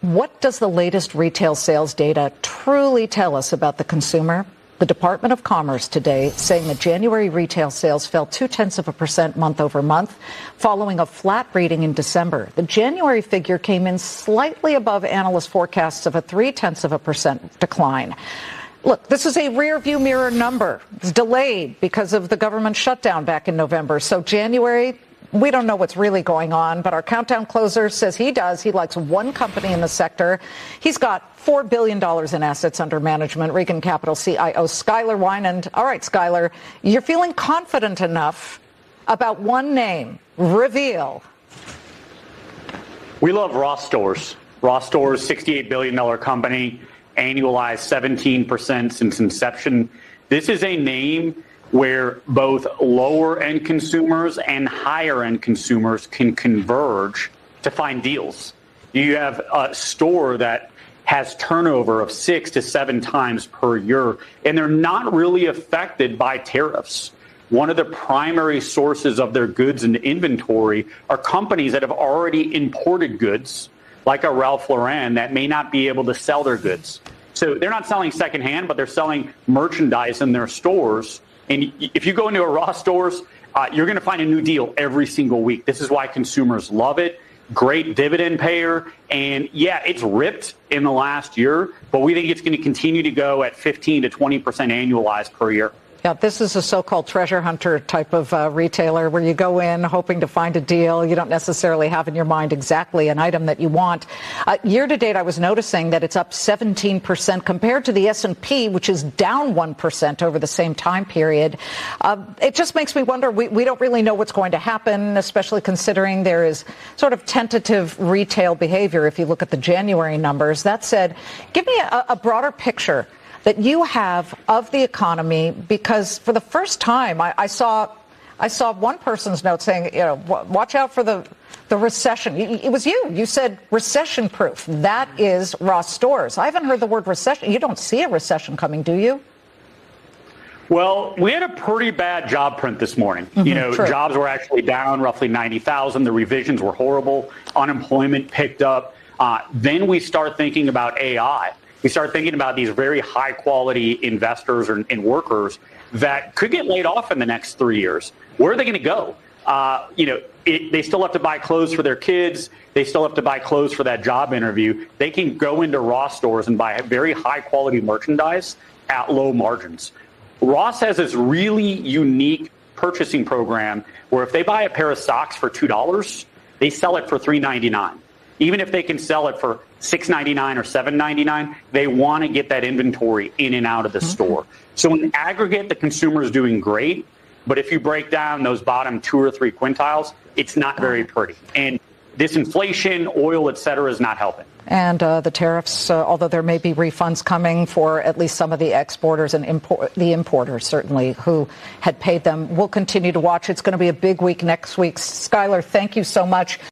What does the latest retail sales data truly tell us about the consumer? The Department of Commerce today saying that January retail sales fell 0.2% month over month, following a flat reading in December. The January figure came in slightly above analyst forecasts of a 0.3% decline. Look, this is a rearview mirror number. It's delayed because of the government shutdown back in November. So January, we don't know what's really going on, but our countdown closer says he does. He likes one company in the sector. He's got $4 billion in assets under management. Regan Capital CIO Skyler Weinand. All right, Skyler, you're feeling confident enough about one name. Reveal. We love Ross Stores. Ross Stores, $68 billion company, annualized 17% since inception. This is a name where both lower-end consumers and higher-end consumers can converge to find deals. You have a store that has turnover of 6 to 7 times per year, and they're not really affected by tariffs. One of the primary sources of their goods and inventory are companies that have already imported goods, like a Ralph Lauren, that may not be able to sell their goods. So they're not selling secondhand, but they're selling merchandise in their stores. And if you go into a Ross Stores, you're going to find a new deal every single week. This is why consumers love it. Great dividend payer. And yeah, it's ripped in the last year, but we think it's going to continue to go at 15 to 20% annualized per year. Yeah, this is a so-called treasure hunter type of retailer where you go in hoping to find a deal. You don't necessarily have in your mind exactly an item that you want. Year to date, I was noticing that it's up 17% compared to the S&P, which is down 1% over the same time period. It just makes me wonder, we don't really know what's going to happen, especially considering there is sort of tentative retail behavior if you look at the January numbers. That said, give me a broader picture that you have of the economy, because for the first time I saw one person's note saying, watch out for the recession. It was you. You said recession proof. That is Ross Stores. I haven't heard the word recession. You don't see a recession coming, do you? Well, we had a pretty bad job print this morning. True. Jobs were actually down roughly 90,000. The revisions were horrible. Unemployment picked up. Then we start thinking about AI. We start thinking about these very high quality investors and workers that could get laid off in the next 3 years. Where are they going to go? They still have to buy clothes for their kids. They still have to buy clothes for that job interview. They can go into Ross Stores and buy very high quality merchandise at low margins. Ross has this really unique purchasing program where if they buy a pair of socks for $2, they sell it for $3.99. Even if they can sell it for $6.99 or $7.99, they want to get that inventory in and out of the store. So in aggregate, the consumer is doing great. But if you break down those bottom 2 or 3 quintiles, it's not very pretty. And this inflation, oil, et cetera, is not helping. And the tariffs, although there may be refunds coming for at least some of the exporters and the importers, certainly, who had paid them, we'll continue to watch. It's going to be a big week next week. Skyler, thank you so much.